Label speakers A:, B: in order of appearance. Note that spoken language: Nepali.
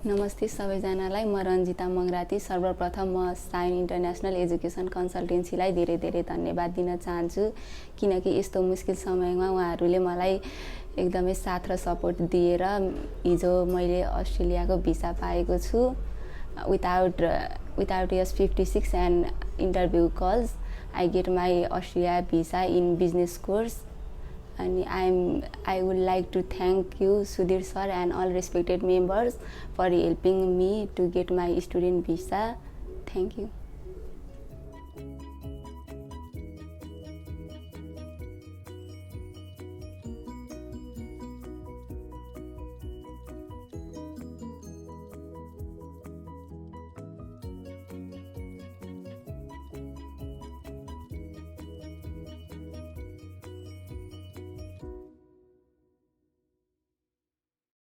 A: नमस्ते सबैजनालाई म रञ्जिता मङ्गराती सर्वप्रथम म सायन इन्टरनेसनल एजुकेसन कन्सल्टेन्सीलाई धेरै धेरै धन्यवाद दिन चाहन्छु किनकि यस्तो मुस्किल समयमा उहाँहरूले मलाई एकदमै साथ र सपोर्ट दिएर हिजो मैले अस्ट्रेलियाको भिसा पाएको छु without yes 56 and interview calls I get my Australia visa in business course. And I would like to thank you, Sudhir sir, and all respected members for helping me to get my student visa. Thank you.